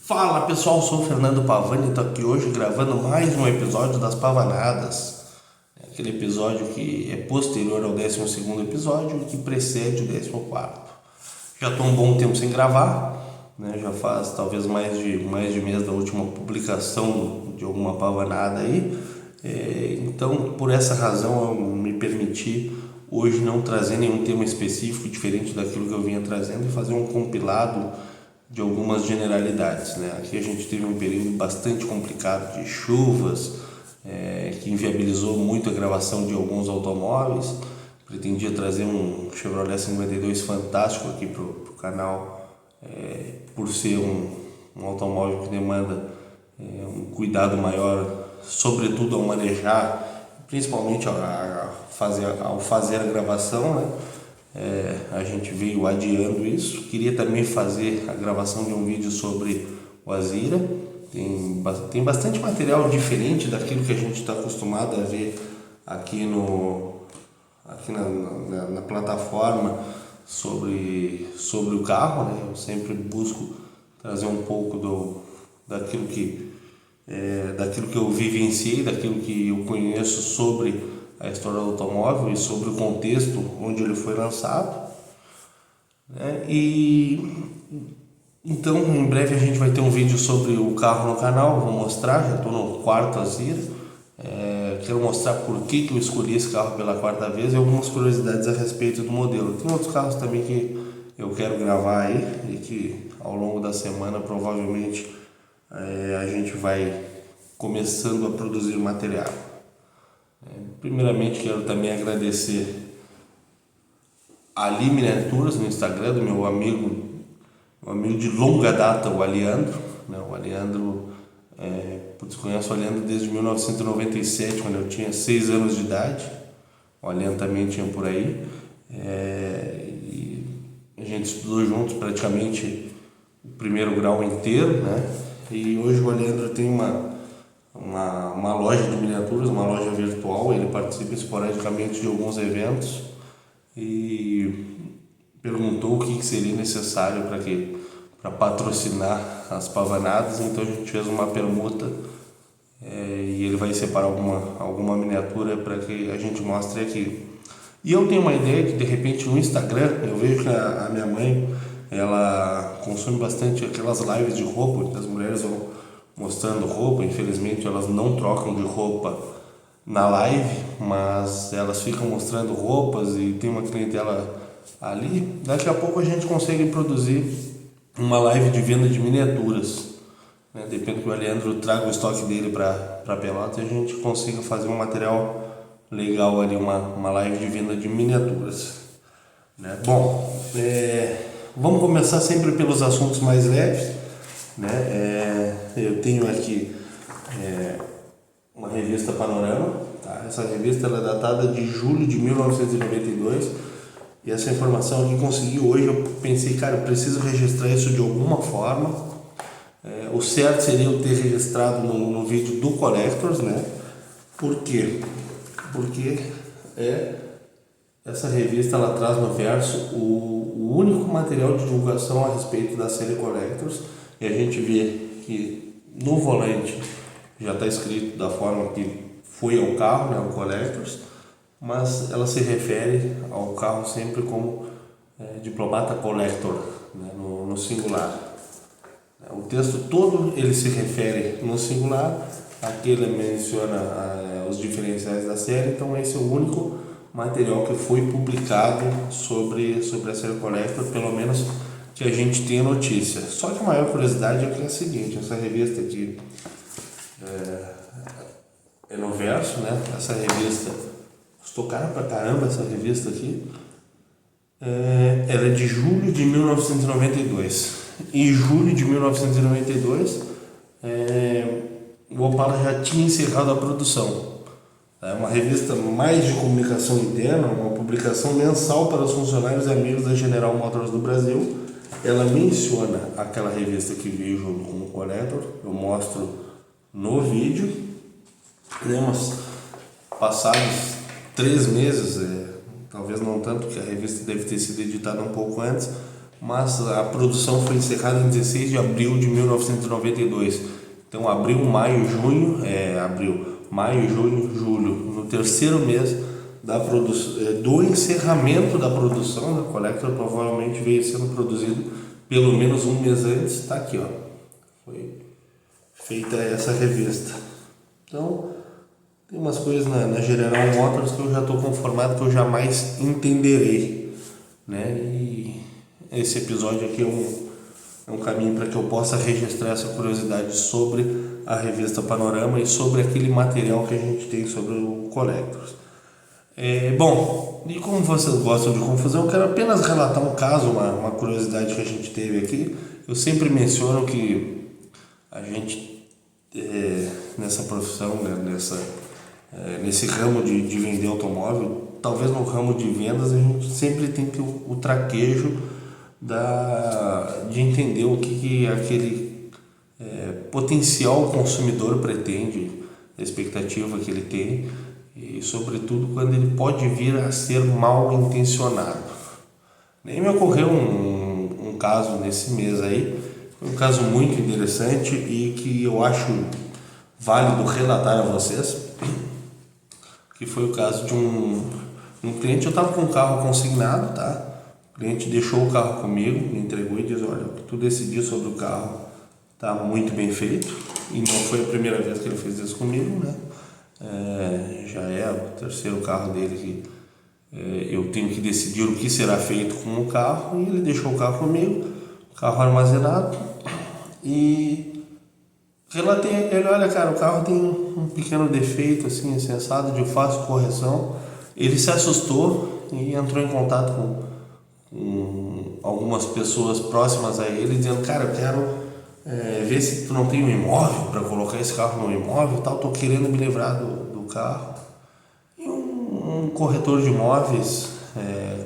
Fala pessoal, sou o Fernando Pavani e estou aqui hoje gravando mais um episódio das Pavanadas. Aquele episódio que é posterior ao 12º episódio e que precede o 14º. Já estou um bom tempo sem gravar, né? Já faz talvez mais de mês da última publicação de alguma Pavanada aí. Então, por essa razão, eu me permiti hoje não trazer nenhum tema específico diferente daquilo que eu vinha trazendo e fazer um compilado de algumas generalidades, né? Aqui a gente teve um período bastante complicado de chuvas, que inviabilizou muito a gravação de alguns automóveis. Pretendia trazer um Chevrolet 52 fantástico aqui para o canal, por ser um automóvel que demanda um cuidado maior, sobretudo ao manejar, principalmente ao fazer a gravação, né? A gente veio adiando isso. Queria também fazer a gravação de um vídeo sobre o Azira. Tem bastante material diferente daquilo que a gente está acostumado a ver aqui na plataforma sobre o carro, né? Eu sempre busco trazer um pouco daquilo que eu vivenciei, daquilo que eu conheço sobre a história do automóvel e sobre o contexto onde ele foi lançado, né? E então em breve a gente vai ter um vídeo sobre o carro no canal. Vou mostrar, já estou no quarto Azira. Quero mostrar por que eu escolhi esse carro pela quarta vez e algumas curiosidades a respeito do modelo. Tem outros carros também que eu quero gravar aí e que ao longo da semana provavelmente a gente vai começando a produzir material. Primeiramente quero também agradecer a Ali Miniaturas no Instagram, do meu amigo de longa data, o Aliandro, né? O Aliandro, conheço o Aliandro desde 1997, quando eu tinha 6 anos de idade. O Aliandro também tinha por aí. E a gente estudou juntos praticamente o primeiro grau inteiro, né? E hoje o Aliandro tem uma loja de miniaturas, uma loja virtual. Ele participa esporadicamente de alguns eventos e perguntou o que seria necessário para patrocinar as Pavanadas. Então a gente fez uma permuta, e ele vai separar alguma miniatura para que a gente mostre aqui. E eu tenho uma ideia que de repente no Instagram, eu vejo que a minha mãe, ela consome bastante aquelas lives de roupa, que as mulheres vão mostrando roupa. Infelizmente elas não trocam de roupa na live, mas elas ficam mostrando roupas e tem uma clientela ali. Daqui a pouco a gente consegue produzir uma live de venda de miniaturas, né? Depende que o Leandro traga o estoque dele para Pelotas e a gente consiga fazer um material legal ali, uma live de venda de miniaturas, né? Bom, vamos começar sempre pelos assuntos mais leves, né? Eu tenho aqui uma revista Panorama, tá? Essa revista ela é datada de julho de 1992 e essa informação que consegui hoje, eu pensei, cara, eu preciso registrar isso de alguma forma. O certo seria eu ter registrado no vídeo do Collectors, né? Por quê? Porque essa revista ela traz no verso o único material de divulgação a respeito da série Collectors, e a gente vê que no volante já está escrito da forma que foi ao carro, né, o Collectors, mas ela se refere ao carro sempre como Diplomata Collector, né, no singular. O texto todo ele se refere no singular, aqui ele menciona os diferenciais da série. Então esse é o único material que foi publicado sobre a série Collector, pelo menos que a gente tem notícia. Só que a maior curiosidade é que é a seguinte: essa revista aqui é no verso, né? Essa revista custou caro pra caramba, essa revista aqui. Ela é de julho de 1992. Em julho de 1992, o Opala já tinha encerrado a produção. É uma revista mais de comunicação interna, uma publicação mensal para os funcionários e amigos da General Motors do Brasil. Ela menciona aquela revista que veio junto com o Collector, eu mostro no vídeo, né? Mas passados 3 meses, talvez não tanto, que a revista deve ter sido editada um pouco antes, mas a produção foi encerrada em 16 de abril de 1992. Então, maio, junho, julho, no terceiro mês do encerramento da produção, da Collector provavelmente veio sendo produzido pelo menos um mês antes. Está aqui, ó, foi feita essa revista. Então, tem umas coisas na General Motors que eu já estou conformado que eu jamais entenderei, né? E esse episódio aqui é um caminho para que eu possa registrar essa curiosidade sobre a revista Panorama e sobre aquele material que a gente tem sobre o Collectors. Bom, e como vocês gostam de confusão, eu quero apenas relatar um caso, uma curiosidade que a gente teve aqui. Eu sempre menciono que a gente, nessa profissão, né, nesse ramo de vender automóvel, talvez no ramo de vendas, a gente sempre tem que o traquejo de entender o que aquele potencial consumidor pretende, a expectativa que ele tem, e sobretudo quando ele pode vir a ser mal intencionado. Nem me ocorreu um caso nesse mês aí, foi um caso muito interessante e que eu acho válido relatar a vocês, que foi o caso de um cliente. Eu estava com um carro consignado, tá? O cliente deixou o carro comigo, me entregou e disse: olha, o que tu decidiu sobre o carro está muito bem feito. E não foi a primeira vez que ele fez isso comigo, né? Já é o terceiro carro dele que eu tenho que decidir o que será feito com o carro. E ele deixou o carro comigo, o carro armazenado, e relatei a ele: olha, cara, o carro tem um pequeno defeito assim, insensado, de fácil correção. Ele se assustou e entrou em contato com algumas pessoas próximas a ele, dizendo: cara, eu quero ver se tu não tem um imóvel para colocar esse carro no imóvel, tal, tô querendo me livrar do carro. E um corretor de imóveis,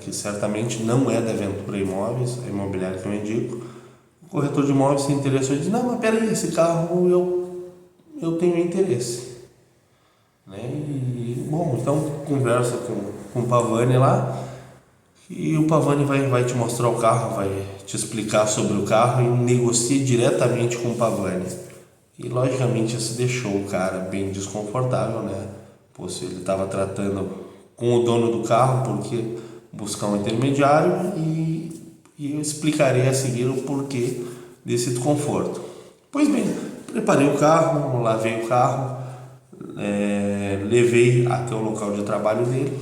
que certamente não é da Aventura Imóveis, a imobiliária que eu indico, o corretor de imóveis se interessou e disse: não, mas peraí, esse carro eu tenho interesse, né? E, bom, então conversa com o Pavani lá, e o Pavani vai te mostrar o carro, vai te explicar sobre o carro e negocie diretamente com o Pavani. E logicamente isso deixou o cara bem desconfortável, né? Pô, se ele estava tratando com o dono do carro, porque buscar um intermediário, e eu explicarei a seguir o porquê desse desconforto. Pois bem, preparei o carro, lavei o carro, levei até o local de trabalho dele.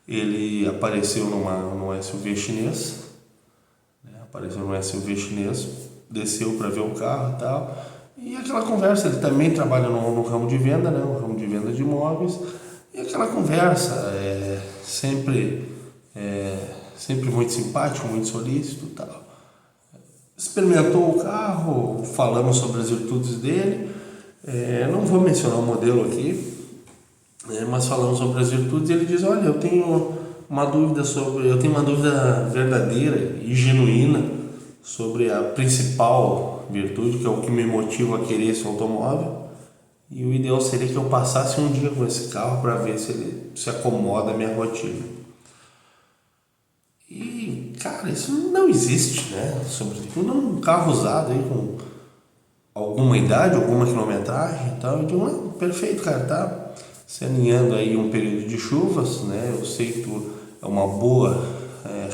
Ele apareceu num SUV chinês, desceu para ver o carro e tal, e aquela conversa. Ele também trabalha no ramo de venda, né, no ramo de venda de imóveis, e aquela conversa sempre muito simpático, muito solícito e tal. Experimentou o carro, falamos sobre as virtudes dele, não vou mencionar o modelo aqui, mas falamos sobre as virtudes. E ele diz: olha, eu tenho uma dúvida verdadeira e genuína sobre a principal virtude, que é o que me motiva a querer esse automóvel, e o ideal seria que eu passasse um dia com esse carro para ver se ele se acomoda à minha rotina. E, cara, isso não existe, né? Sobretudo um carro usado aí com alguma idade, alguma quilometragem e tal. Eu digo: não, perfeito, cara, tá se alinhando aí um período de chuvas, né? Eu sei que tu é uma boa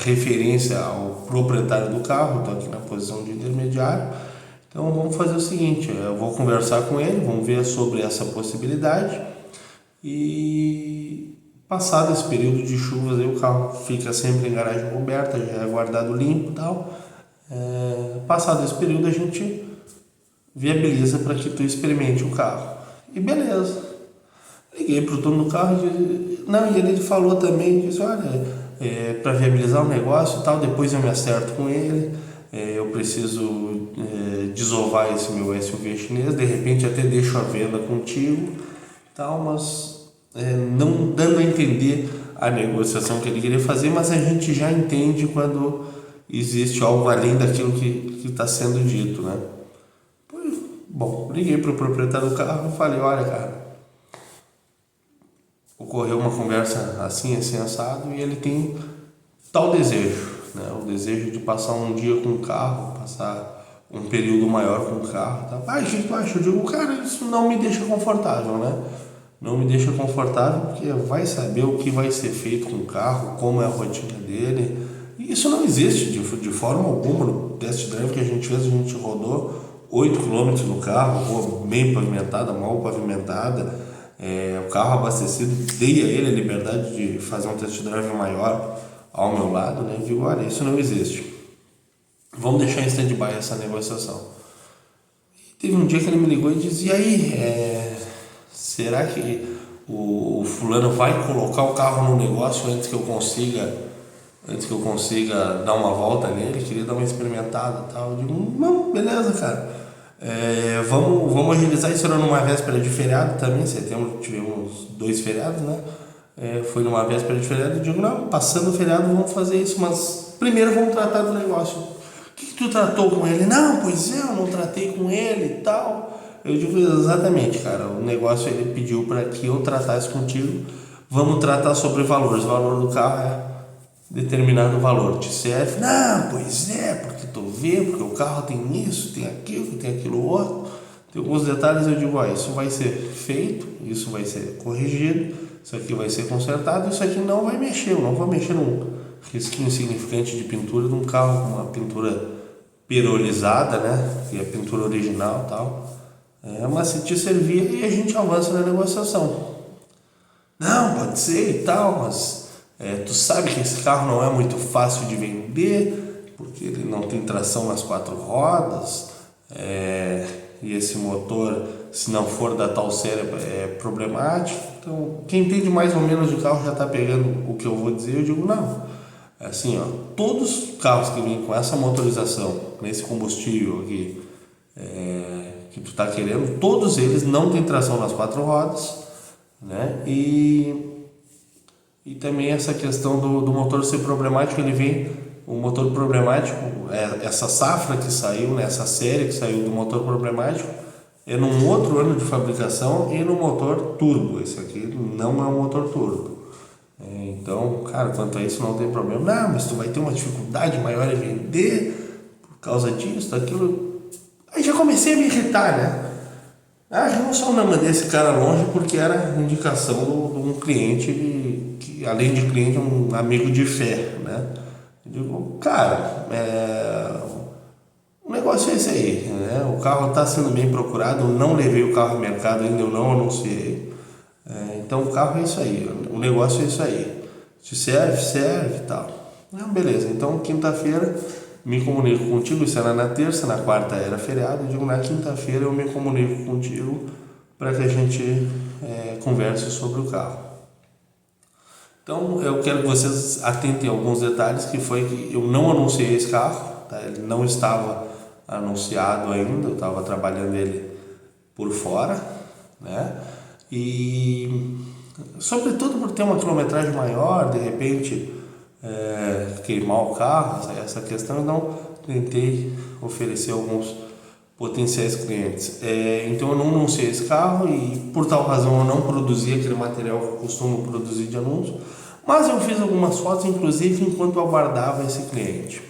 referência ao proprietário do carro, estou aqui na posição de intermediário. Então vamos fazer o seguinte: eu vou conversar com ele, vamos ver sobre essa possibilidade, e passado esse período de chuvas aí, o carro fica sempre em garagem coberta, já é guardado limpo e tal. Passado esse período, a gente viabiliza para que tu experimente o carro. E beleza. Liguei para o dono do carro e ele falou também, disse: olha, para viabilizar o negócio e tal, depois eu me acerto com ele, eu preciso desovar esse meu SUV chinês, de repente até deixo a venda contigo, tal, mas não dando a entender a negociação que ele queria fazer, mas a gente já entende quando existe algo além daquilo que está sendo dito, né? Bom, liguei para o proprietário do carro e falei: olha, cara, ocorreu uma conversa assim, assado, e ele tem tal desejo. né? O desejo de passar um dia com o carro, passar um período maior com o carro, tá? Ah, gente, tu acha? Eu digo, cara, isso não me deixa confortável, né? Não me deixa confortável porque vai saber o que vai ser feito com o carro, como é a rotina dele. E isso não existe de forma alguma. No test drive que a gente fez, a gente rodou 8 km no carro, rua bem pavimentada, mal pavimentada, o carro abastecido, dei a ele a liberdade de fazer um test drive maior ao meu lado, né? Eu digo, olha, isso não existe. Vamos deixar em stand-by essa negociação. E teve um dia que ele me ligou e disse, e aí, será que o fulano vai colocar o carro no negócio antes que eu consiga dar uma volta nele? Queria dar uma experimentada e tal. Eu digo, não, beleza, cara. Vamos agilizar isso. Era numa véspera de feriado também. Em setembro tivemos 2 feriados, né? Foi numa véspera de feriado. Eu digo, não, passando o feriado vamos fazer isso, mas primeiro vamos tratar do negócio. O que tu tratou com ele? Não, pois é, eu não tratei com ele e tal. Eu digo, exatamente, cara, o negócio ele pediu para que eu tratasse contigo. Vamos tratar sobre valores. O valor do carro é determinado valor. Te serve? Não, pois é, porque tu vê, porque o carro tem isso, tem aquilo outro. Tem alguns detalhes. Eu digo, isso vai ser feito, isso vai ser corrigido, isso aqui vai ser consertado, isso aqui não vai mexer. Eu não vou mexer num risquinho insignificante de pintura de um carro com uma pintura perolizada, né? Que é a pintura original e tal. Mas se te servir, e a gente avança na negociação. Não, pode ser e tal, mas tu sabe que esse carro não é muito fácil de vender, porque ele não tem tração nas 4 rodas, e esse motor, se não for da tal série, é problemático. Então, quem entende mais ou menos de carro já está pegando o que eu vou dizer. Eu digo, não. Assim, todos os carros que vêm com essa motorização, nesse combustível aqui, que tu está querendo, todos eles não têm tração nas 4 rodas, né? E também essa questão do motor ser problemático, ele vem, o motor problemático, essa safra que saiu, né? Essa série que saiu do motor problemático, é num outro ano de fabricação e no motor turbo. Esse aqui não é um motor turbo. Então, cara, quanto a isso não tem problema. Não, mas tu vai ter uma dificuldade maior em vender por causa disso, daquilo. Aí já comecei a me irritar, né? Eu só não mandei esse cara longe porque era indicação de um cliente que, além de cliente, é um amigo de fé, né? Eu digo, cara, o negócio é esse aí, né? O carro está sendo bem procurado, eu não levei o carro ao mercado ainda, eu não anunciei. Então o carro é isso aí, o negócio é isso aí. Te serve? Serve e tal. Beleza, então quinta-feira me comunico contigo, isso era na terça, na quarta era feriado, eu digo, na quinta-feira eu me comunico contigo para que a gente converse sobre o carro. Então eu quero que vocês atentem a alguns detalhes, que foi que eu não anunciei esse carro, tá? Ele não estava anunciado ainda, eu estava trabalhando ele por fora, né? E sobretudo por ter uma quilometragem maior, de repente queimar o carro, essa questão, então tentei oferecer alguns potenciais clientes. Então eu não anunciei esse carro e por tal razão eu não produzi aquele material que eu costumo produzir de anúncio, mas eu fiz algumas fotos, inclusive enquanto eu aguardava esse cliente.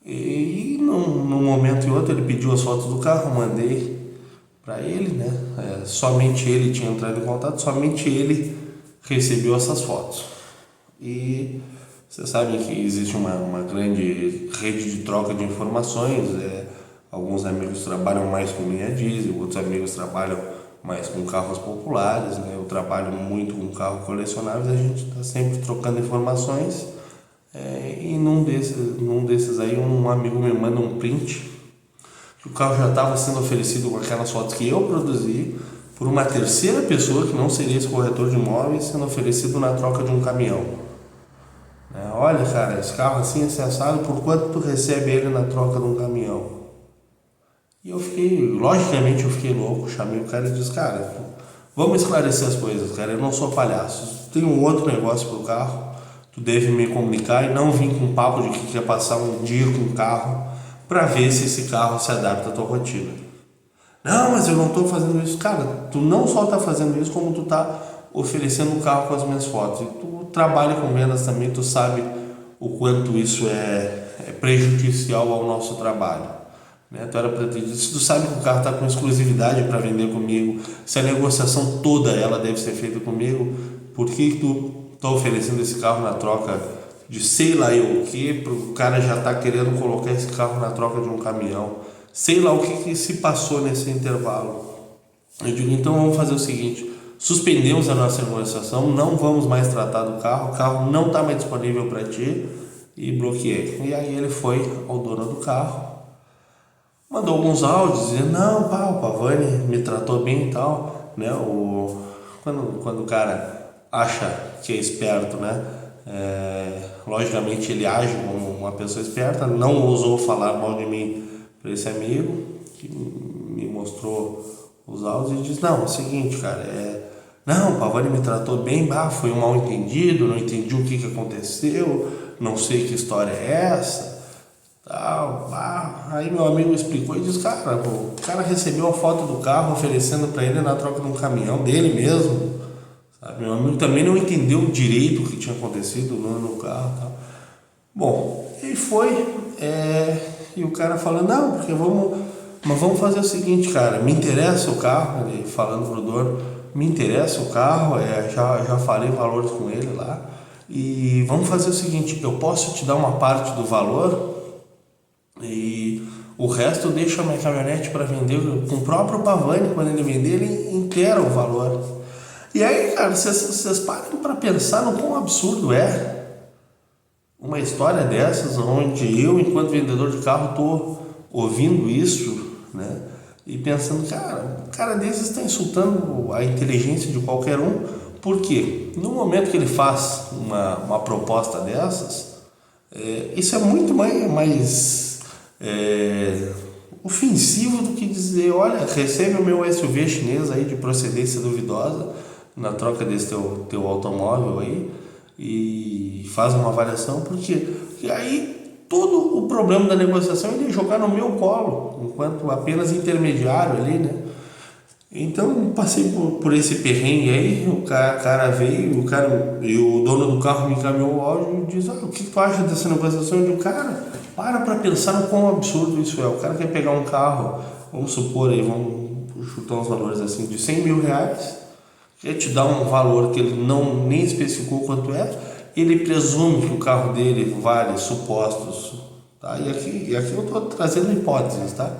E num momento e outro ele pediu as fotos do carro, eu mandei para ele, né? Somente ele tinha entrado em contato, somente ele recebeu essas fotos. E vocês sabem que existe uma grande rede de troca de informações. Alguns amigos trabalham mais com linha diesel, outros amigos trabalham mais com carros populares, né? Eu trabalho muito com carros colecionáveis, a gente está sempre trocando informações. E num desses aí, um amigo me manda um print que o carro já estava sendo oferecido com aquelas fotos que eu produzi por uma terceira pessoa, que não seria esse corretor de imóveis, sendo oferecido na troca de um caminhão. Olha, cara, esse carro assim é sensato, por quanto tu recebe ele na troca de um caminhão? E logicamente eu fiquei louco, chamei o cara e disse, cara, vamos esclarecer as coisas, cara, eu não sou palhaço, se tu tem um outro negócio pro carro, tu deve me comunicar e não vir com papo de que quer passar um dia com o carro para ver se esse carro se adapta à tua rotina. Não, mas eu não estou fazendo isso. Cara, tu não só está fazendo isso, como tu está oferecendo o carro com as minhas fotos. E tu trabalha com vendas também, tu sabe o quanto isso é prejudicial ao nosso trabalho. Né? Tu era pretendido. Se tu sabe que o carro está com exclusividade para vender comigo, se a negociação toda ela deve ser feita comigo, por que tu está oferecendo esse carro na troca de sei lá eu o que, o cara já está querendo colocar esse carro na troca de um caminhão, sei lá o que se passou nesse intervalo. Eu digo, então vamos fazer o seguinte, suspendemos a nossa negociação, não vamos mais tratar do carro, o carro não está mais disponível para ti, e bloqueei. E aí ele foi ao dono do carro, mandou alguns áudios dizendo, não, pá, o Pavani me tratou bem e tal, né? Quando o cara acha que é esperto, né? Logicamente ele age como uma pessoa esperta, não ousou falar mal de mim para esse amigo que me mostrou os áudios e diz, não, é o seguinte, cara, não, o Pavani me tratou bem, foi um mal entendido, não entendi o que aconteceu, não sei que história é essa, tal, aí meu amigo explicou e disse, cara, o cara recebeu a foto do carro oferecendo para ele na troca de um caminhão dele mesmo, sabe? Meu amigo também não entendeu direito o que tinha acontecido no carro, tal. Bom, e foi, e o cara falando, não, porque vamos fazer o seguinte, cara, me interessa o carro, ele falando pro dono, me interessa o carro, já falei valores com ele lá, e vamos fazer o seguinte, eu posso te dar uma parte do valor e o resto eu deixo a minha caminhonete para vender com o próprio Pavani, quando ele vender ele inteira o valor. E aí, cara, vocês parem para pensar no quão absurdo é uma história dessas, onde eu, enquanto vendedor de carro, estou ouvindo isso, né? E pensando, cara, o cara desses está insultando a inteligência de qualquer um. Por quê? No momento que ele faz uma proposta dessas, isso é muito mais ofensivo do que dizer, olha, recebe o meu SUV chinês aí de procedência duvidosa na troca desse teu automóvel aí e faz uma avaliação, porque aí todo o problema da negociação ele ia jogar no meu colo, enquanto apenas intermediário ali, né? Então passei por esse perrengue aí, o cara veio, e o dono do carro me encaminhou o áudio e diz, o que tu acha dessa negociação? Eu digo, cara, para pensar no quão absurdo isso é. O cara quer pegar um carro, vamos supor aí, vamos chutar uns valores assim, de 100 mil reais, quer te dar um valor que ele nem especificou quanto é, ele presume que o carro dele vale supostos, tá? E aqui eu estou trazendo hipóteses, tá?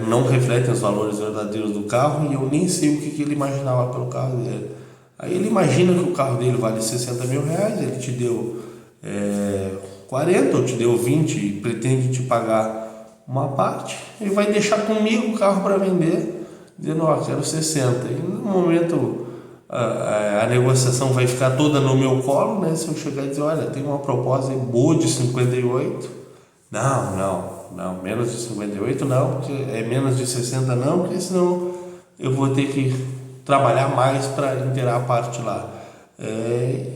Não refletem os valores verdadeiros do carro e eu nem sei o que ele imaginava pelo carro dele. Aí ele imagina que o carro dele vale 60 mil reais, ele te deu 40 ou te deu 20 e pretende te pagar uma parte, ele vai deixar comigo o carro para vender, dizendo, quero 60. E no momento a negociação vai ficar toda no meu colo, né? Se eu chegar e dizer, olha, tem uma proposta boa de 58, não, menos de 58 não, porque menos de 60 não, porque senão eu vou ter que trabalhar mais para inteirar a parte lá.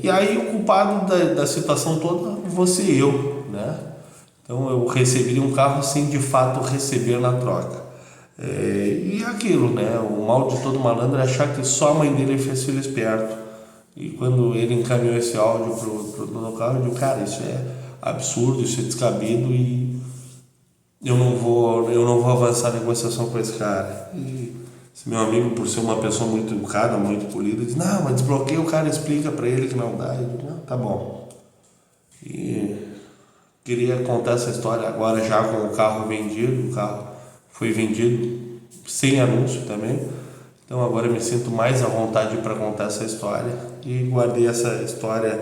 E aí o culpado da situação toda vou ser eu, né? Então eu receberia um carro sem de fato receber na troca. E aquilo, né? O mal de todo malandro é achar que só a mãe dele fez filho esperto. E quando ele encaminhou esse áudio pro dono do carro, eu digo, cara, isso é absurdo, isso é descabido e eu não vou avançar a negociação com esse cara. E esse meu amigo, por ser uma pessoa muito educada, muito polida, diz, não, mas desbloqueia o cara, explica pra ele que não dá. Eu digo, não, tá bom. E queria contar essa história agora já com o carro vendido. O carro foi vendido sem anúncio também. Então agora eu me sinto mais à vontade para contar essa história. E guardei essa história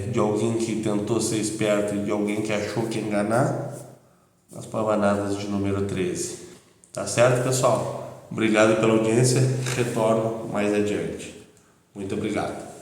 de alguém que tentou ser esperto e de alguém que achou que ia enganar nas pavanadas de número 13. Tá certo, pessoal? Obrigado pela audiência. Retorno mais adiante. Muito obrigado.